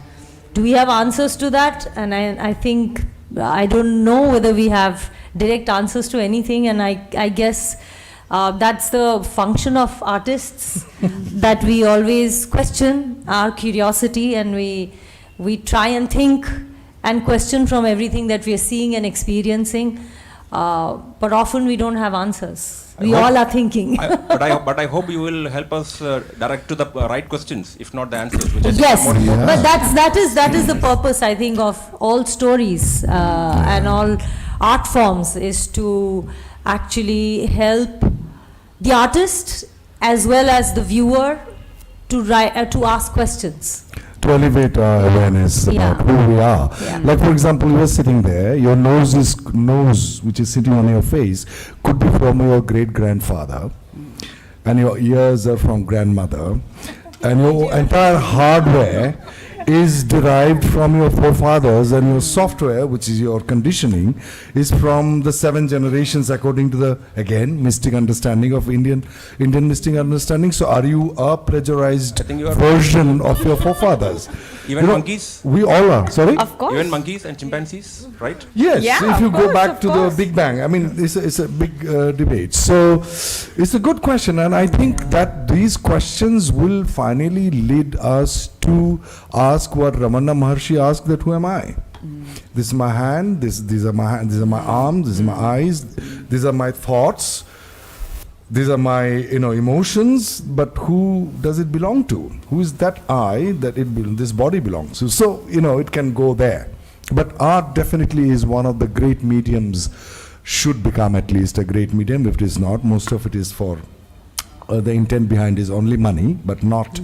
Do we have answers to that? And I think, I don't know whether we have direct answers to anything, and I guess that's the function of artists, that we always question our curiosity, and we try and think and question from everything that we are seeing and experiencing, but often we don't have answers. We all are thinking. But I hope you will help us direct to the right questions, if not the answers. Which Yes, but that is the purpose, I think, of all stories and all art forms, is to actually help the artist as well as the viewer to ask questions. To elevate awareness about who we are. Yeah. Like, for example, you are sitting there, your nose which is sitting on your face could be from your great-grandfather, and your ears are from grandmother. and your entire hardware is derived from your forefathers, and your software, which is your conditioning, is from the 7 generations according to the, again, mystic understanding of Indian mystic understanding. So are you a plagiarized I think you are version of your forefathers? Even monkeys? We all are, sorry? Of course. Even monkeys and chimpanzees, right? Yes, Yeah, if you of go course, back of to course. the Big Bang, I mean, it's a big debate. So it's a good question, and I think that these questions will finally lead us to ask what Ramana Maharshi asked, that who am I? This is my hand, these are my arms, these are my eyes, these are my thoughts, these are my emotions, but who does it belong to? Who is that I that this body belongs to? So it can go there. But art definitely is one of the great mediums, should become at least a great medium. If it is not, most of it is for the intent behind is only money, but not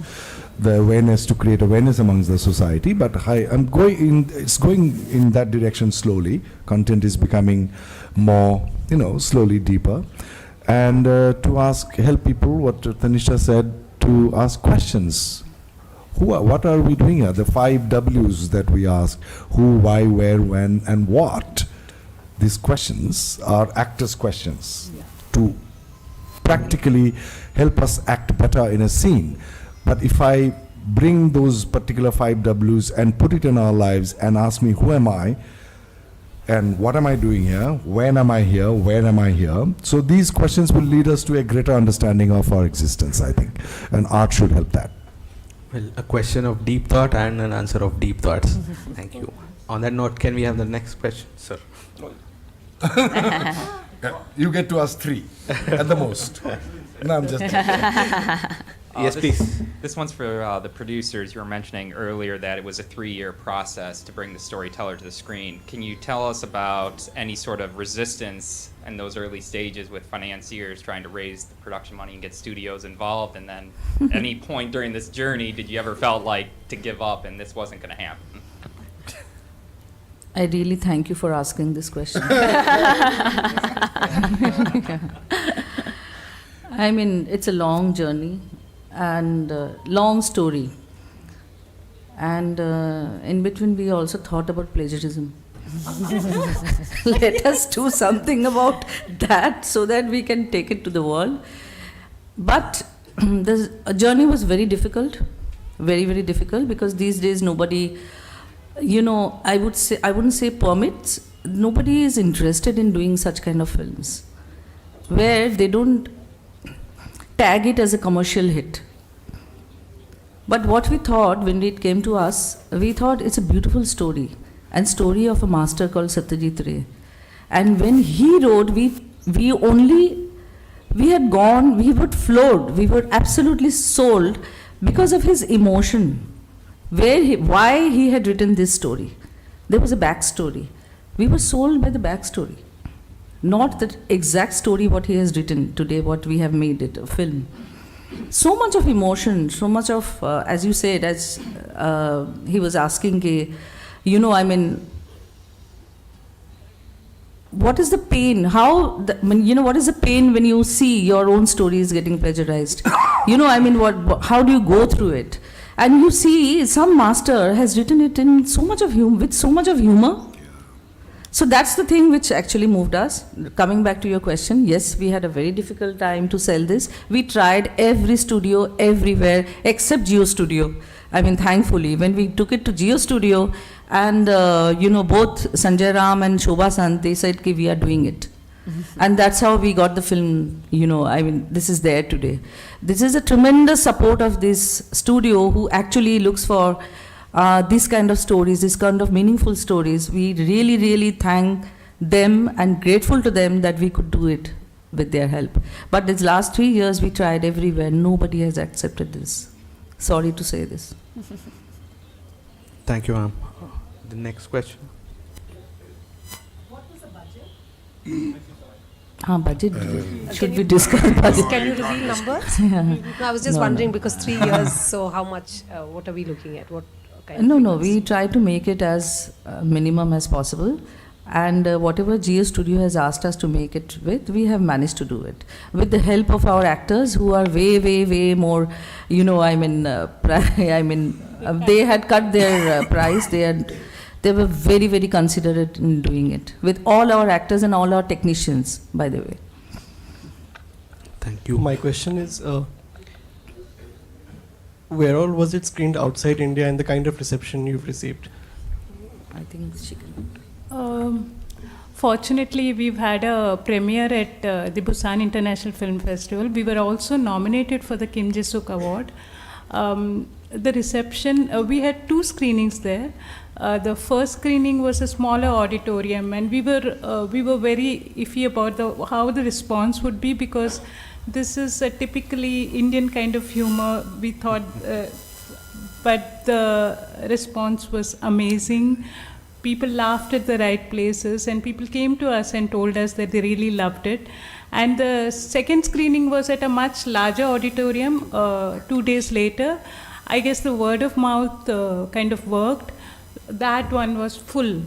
the awareness to create awareness amongst the society. But it's going in that direction slowly. Content is becoming more, slowly deeper. And to help people, what Tanisha said, to ask questions. What are we doing here? The 5 W's that we ask: who, why, where, when, and what. These questions are actors' questions to practically help us act better in a scene. But if I bring those particular 5 W's and put it in our lives and ask me, who am I? And what am I doing here? When am I here? Where am I here? So these questions will lead us to a greater understanding of our existence, I think. And art should help that. Well, a question of deep thought and an answer of deep thoughts. Thank you. On that note, can we have the next question, sir? You get to ask 3 at the most. No, I'm just. Yes, please. This one's for the producers. You were mentioning earlier that it was a 3-year process to bring the storyteller to the screen. Can you tell us about any sort of resistance in those early stages with financiers trying to raise the production money and get studios involved? And then any point during this journey, did you ever felt like to give up and this wasn't going to happen? I really thank you for asking this question. I mean, it's a long journey and long story. And in between, we also thought about plagiarism. Let us do something about that so that we can take it to the world. But the journey was very difficult, very, very difficult, because these days nobody, I wouldn't say permits, nobody is interested in doing such kind of films where they don't tag it as a commercial hit. But what we thought when it came to us, we thought it's a beautiful story, and story of a master called Satyajit Ray. And when he wrote, we were floored, we were absolutely sold because of his emotion. Why he had written this story. There was a backstory. We were sold by the backstory, not the exact story what he has written today, what we have made it, a film. So much of emotion, so much of, as you said, as he was asking, what is the pain? What is the pain when you see your own stories getting plagiarized? How do you go through it? And you see, some master has written it in so much of with so much of humor. So that's the thing which actually moved us. Coming back to your question, yes, we had a very difficult time to sell this. We tried every studio, everywhere, except Geo Studio. Thankfully, when we took it to Geo Studio, and both Sanjay Ram and Shobha Sant, they said, we are doing it. And that's how we got the film, this is there today. This is a tremendous support of this studio who actually looks for these kind of stories, this kind of meaningful stories. We really, really thank them and grateful to them that we could do it with their help. But these last 3 years, we tried everywhere. Nobody has accepted this. Sorry to say this. Thank you, ma'am. The next question. What was the budget? Budget. Should we discuss budget? Can you reveal numbers? Yeah. I was just wondering, because 3 years, so how much, what are we looking at? What kind of No, figures? we try to make it as minimum as possible. And whatever GS Studio has asked us to make it with, we have managed to do it. With the help of our actors who are way more, you know, they had cut their price. They were very considerate in doing it. With all our actors and all our technicians, by the way. Thank you. My question is, where all was it screened outside India and the kind of reception you've received? I think she can. Fortunately, we've had a premiere at the Busan International Film Festival. We were also nominated for the Kim Ji-suk Award. The reception, we had 2 screenings there. The first screening was a smaller auditorium, and we were very iffy about how the response would be, because this is a typically Indian kind of humor. We thought, but the response was amazing. People laughed at the right places, and people came to us and told us that they really loved it. And the second screening was at a much larger auditorium 2 days later. I guess the word of mouth kind of worked. That one was full.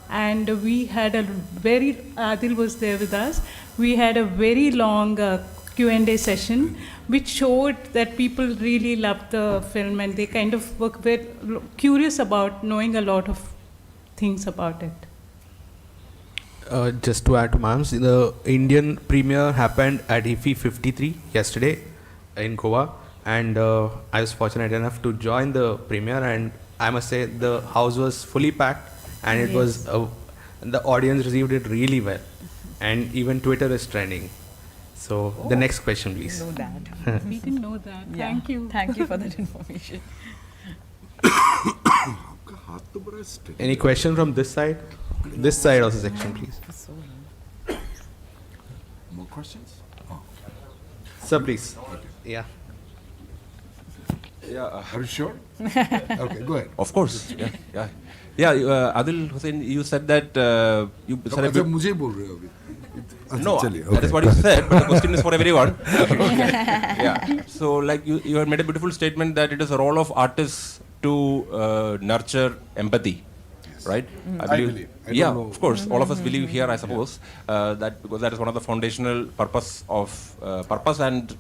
And we had Adil was there with us. We had a very long Q&A session, which showed that people really loved the film, and they kind of were very curious about knowing a lot of things about it. Just to add to ma'am's, the Indian premiere happened at IFFI 53 yesterday in Goa, and I was fortunate enough to join the premiere, and I must say the house was fully packed, and it was the audience received it really well, and even Twitter is trending. So the next question, please. Know that. We didn't know that. Yeah. Thank you. Thank you for that information. Any question from this side? This side of the section, please. More questions? Sir, please. Yeah. Yeah. Are you sure? Okay, go ahead. Of course. Adil Hussain, you said that you said अच्छा मुझे ही बोल रहे हो अभी. No, चलिए, that is okay. what you said, but the question is for everyone. Yeah. So, like you have made a beautiful statement that it is a role of artists to nurture empathy, right? I believe. I don't know. Of course. All of us believe here, I suppose, that because that is one of the foundational purpose and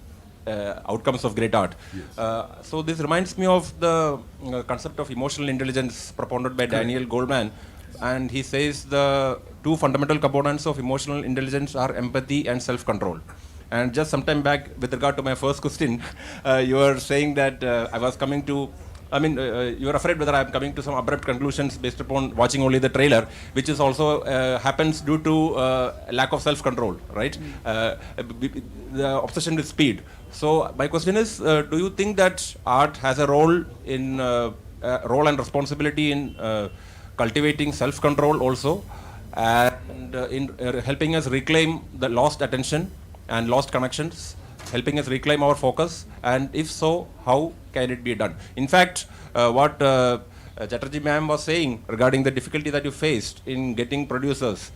outcomes of great art. Yes. So this reminds me of the concept of emotional intelligence propounded by Daniel Goleman. And he says the 2 fundamental components of emotional intelligence are empathy and self-control. And just some time back, with regard to my first question, you were saying that you were afraid whether I am coming to some abrupt conclusions based upon watching only the trailer, which is also happens due to lack of self-control, right? The obsession with speed. So my question is, do you think that art has a role and responsibility in cultivating self-control also, and in helping us reclaim the lost attention and lost connections, helping us reclaim our focus, and if so, how can it be done? In fact, what Chatterjee ma'am was saying regarding the difficulty that you faced in getting producers,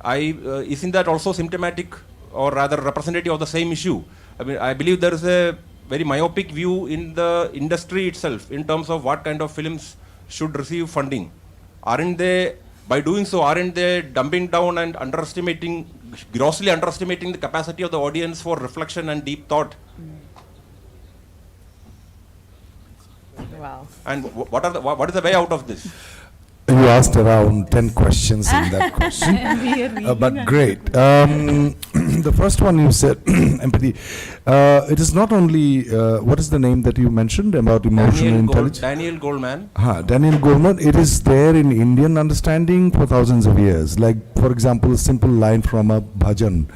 isn't that also symptomatic or rather representative of the same issue? I mean, I believe there is a very myopic view in the industry itself in terms of what kind of films should receive funding. Aren't they dumbing down and grossly underestimating the capacity of the audience for reflection and deep thought? Wow. And what is the way out of this? You asked around 10 questions in that question, but great. The first one you said, empathy. It is not only, what is the name that you mentioned about emotional intelligence? Daniel Goleman. Daniel Goleman. It is there in Indian understanding for thousands of years. Like, for example, a simple line from a bhajan,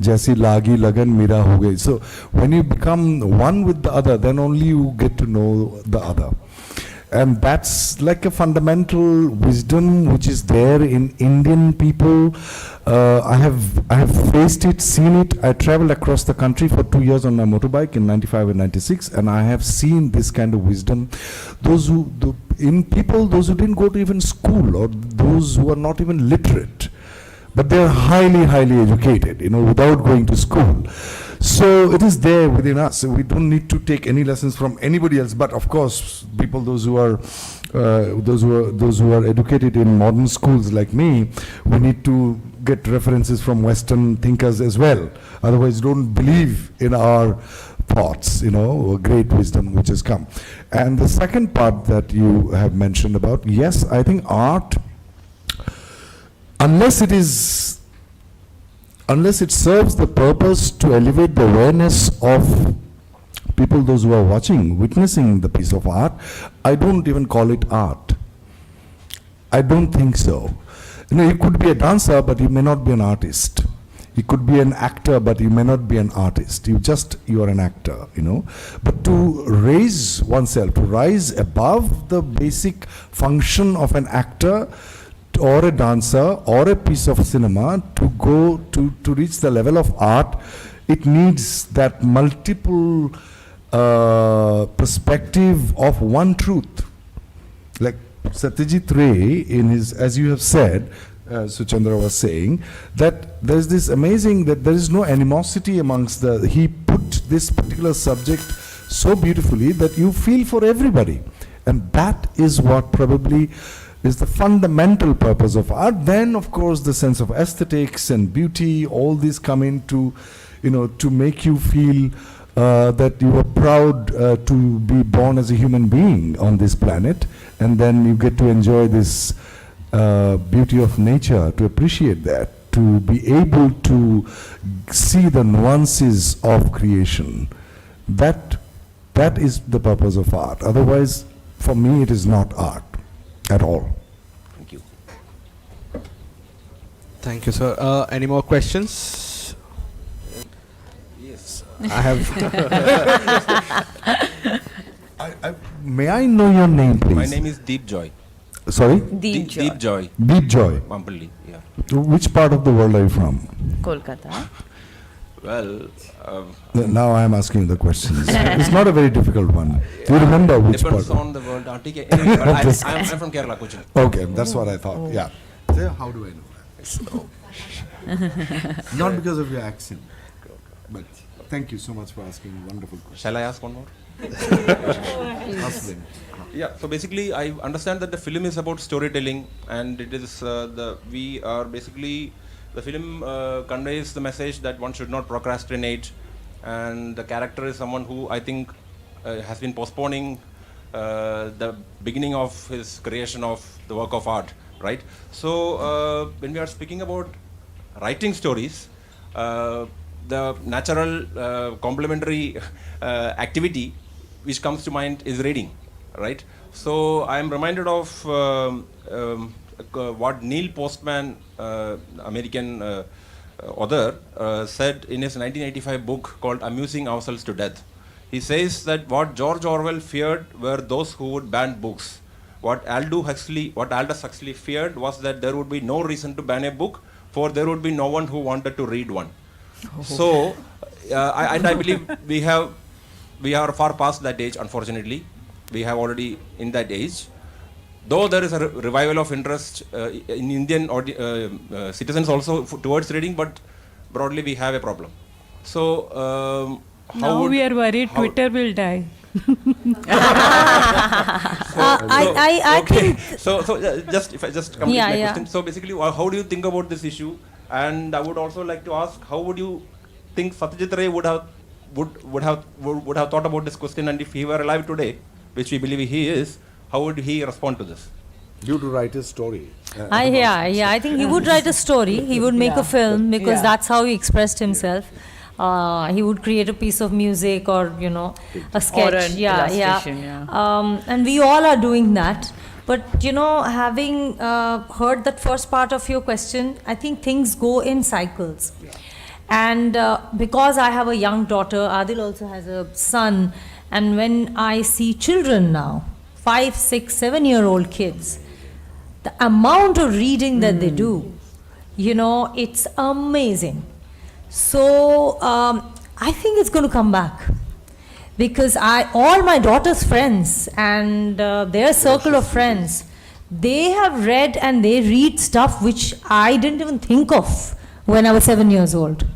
Jaisi lagi lagan mira ho gayi. So when you become one with the other, then only you get to know the other. And that's like a fundamental wisdom which is there in Indian people. I have faced it, seen it. I traveled across the country for 2 years on my motorbike in 95 and 96, and I have seen this kind of wisdom. Those who didn't go to even school, or those who are not even literate, but they are highly educated, without going to school. So it is there within us. So we don't need to take any lessons from anybody else. But of course, people, those who are educated in modern schools like me, we need to get references from Western thinkers as well. Otherwise, don't believe in our thoughts, great wisdom which has come. And the second part that you have mentioned about, yes, I think art, unless it serves the purpose to elevate the awareness of people, those who are watching, witnessing the piece of art, I don't even call it art. I don't think so. You could be a dancer, but you may not be an artist. You could be an actor, but you may not be an artist. You are an actor, But to raise oneself, to rise above the basic function of an actor or a dancer or a piece of cinema, to go to reach the level of art, it needs that multiple perspective of one truth. Like Satyajit Ray, in his, as you have said, Suchandra was saying, that there's this amazing, that there is no animosity amongst he put this particular subject so beautifully that you feel for everybody. And that is what probably is the fundamental purpose of art. Then, of course, the sense of aesthetics and beauty, all these come into, to make you feel that you are proud to be born as a human being on this planet, and then you get to enjoy this beauty of nature, to appreciate that, to be able to see the nuances of creation. That is the purpose of art. Otherwise, for me, it is not art at all. Thank you. Thank you, sir. Any more questions? Yes. I have. May I know your name, please? My name is Deep Joy. Sorry? Deep Joy. Deep Joy. Deep Joy. Pampalli, yeah. Which part of the world are you from? Kolkata. Well, Now I am asking the questions. It's not a very difficult one. Do you remember which depends part? on the world. Anyway, but I'm from Kerala, Cochin. Okay, that's what I thought. Yeah. So how do I know that? Not because of your accent, but thank you so much for asking wonderful questions. Shall I ask one more? Ask them. Yeah, so basically I understand that the film is about storytelling, and it is the film conveys the message that one should not procrastinate, and the character is someone who I think has been postponing the beginning of his creation of the work of art, right? So when we are speaking about writing stories, the natural complementary activity which comes to mind is reading, right? So I am reminded of what Neil Postman, American author, said in his 1985 book called Amusing Ourselves to Death. He says that what George Orwell feared were those who would ban books. What Aldous Huxley feared was that there would be no reason to ban a book, for there would be no one who wanted to read one. So, I believe we are far past that age, unfortunately. We have already in that age. Though there is a revival of interest in Indian citizens also towards reading, but broadly we have a problem. So, now we are worried Twitter will die. I think. So if I just complete my question. So basically, how do you think about this issue? And I would also like to ask, how would you think Satyajit Ray would have thought about this question, and if he were alive today, which we believe he is, how would he respond to this? You to write a story. I think he would write a story. He would make a film, because that's how he expressed himself. He would create a piece of music or a sketch. Or an illustration, and we all are doing that. But having heard that first part of your question, I think things go in cycles. And because I have a young daughter, Adil also has a son, and when I see children now, 5, 6, 7-year-old kids, the amount of reading that they do, it's amazing. So I think it's going to come back, because all my daughter's friends and their circle of friends, they have read and they read stuff which I didn't even think of when I was 7 years old.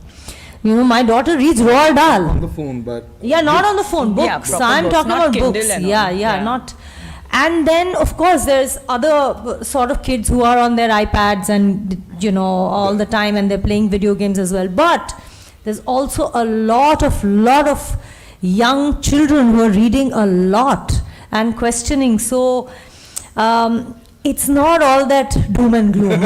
You know, my daughter reads Roald Dahl. On the phone, but Yeah, not on the phone, Yeah, books. proper I'm books, talking not about Kindle books. and all. Yeah, Yeah. not. And then, of course, there's other sort of kids who are on their iPads and, you know, all the time, and they're playing video games as well. But there's also a lot of young children who are reading a lot and questioning. So it's not all that doom and gloom.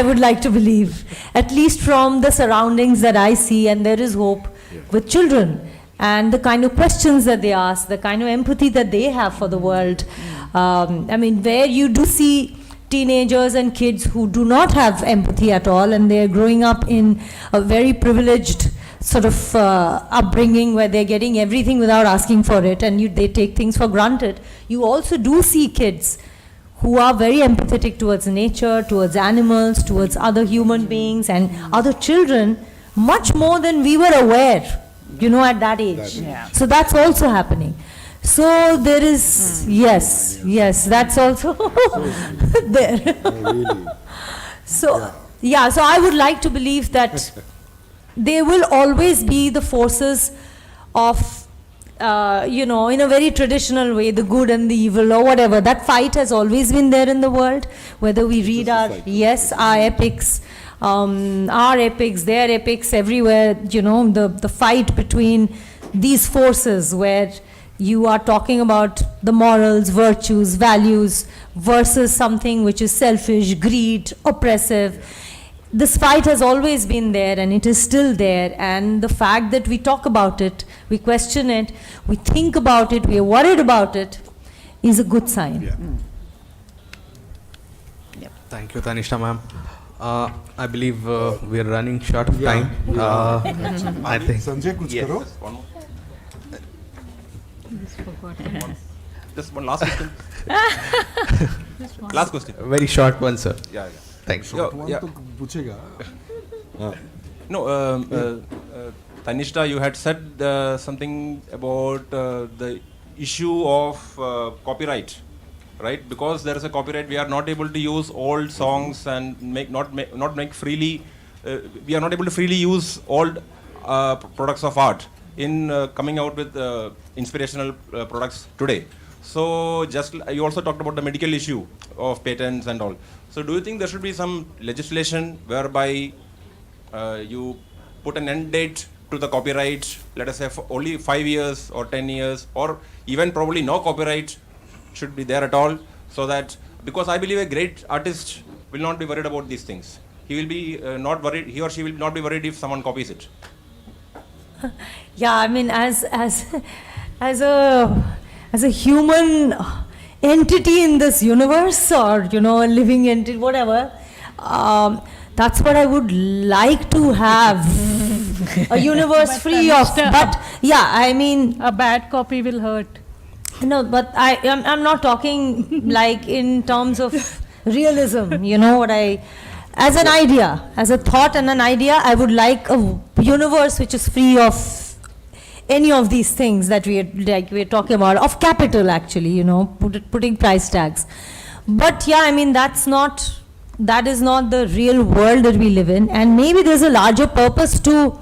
I would like to believe, at least from the surroundings that I see, and there is hope with children. And the kind of questions that they ask, the kind of empathy that they have for the world. I mean, where you do see teenagers and kids who do not have empathy at all, and they're growing up in a very privileged sort of upbringing where they're getting everything without asking for it, and they take things for granted. You also do see kids who are very empathetic towards nature, towards animals, towards other human beings and other children, much more than we were aware, you know, at that age. Yeah. So that's also happening. So there is, yes, that's also there. So, yeah, so I would like to believe that there will always be the forces of, you know, in a very traditional way, the good and the evil or whatever. That fight has always been there in the world, whether we read our epics, their epics, everywhere, you know, the fight between these forces where you are talking about the morals, virtues, values versus something which is selfish, greed, oppressive. This fight has always been there, and it is still there, and the fact that we talk about it, we question it, we think about it, we are worried about it, is a good sign. Thank you, Tanisha ma'am. I believe we are running short of time. I think. Sanjay, kuch Yes. karo. One more. Just one last question. Last question. Very short one, sir. Yeah. Thanks. Yeah. तो पूछेगा. No, Tanisha, you had said something about the issue of copyright, right? Because there is a copyright, we are not able to use old songs and not make freely. We are not able to freely use old products of art in coming out with inspirational products today. So just you also talked about the medical issue of patents and all. So do you think there should be some legislation whereby you put an end date to the copyright, let us say for only 5 years or 10 years, or even probably no copyright should be there at all, so that, because I believe a great artist will not be worried about these things. He will be not worried, he or she will not be worried if someone copies it. Yeah, I mean, as a human entity in this universe, or, you know, a living entity, whatever, that's what I would like to have. A universe free of, but yeah, I mean, A bad copy will hurt. no, but I'm not talking like in terms of realism, you know what as an idea, as a thought and an idea, I would like a universe which is free of any of these things that we're talking about, of capital actually, you know, putting price tags. But yeah, I mean, that is not the real world that we live in, and maybe there's a larger purpose to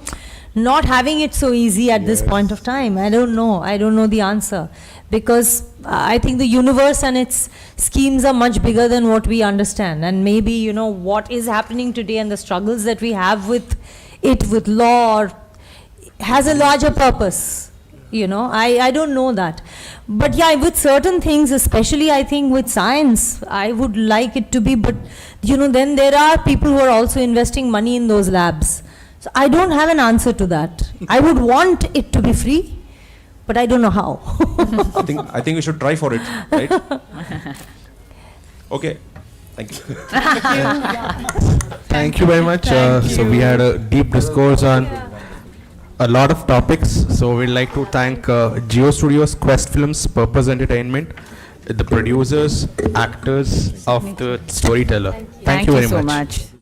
not having it so easy at this point of time. I don't know the answer, because I think the universe and its schemes are much bigger than what we understand, and maybe, you know, what is happening today and the struggles that we have with it, with law, or has a larger purpose, you know. I don't know that, but yeah, with certain things, especially I think with science, I would like it to be, but you know, then there are people who are also investing money in those labs. So I don't have an answer to that. I would want it to be free, but I don't know how. I think we should try for it, right? Okay, thank you. Thank you very much. So we had a deep discourse on a lot of topics. So we'd like to thank Geo Studios, Quest Films, Purpose Entertainment, the producers, actors of the Storyteller. Thank you very so much. much.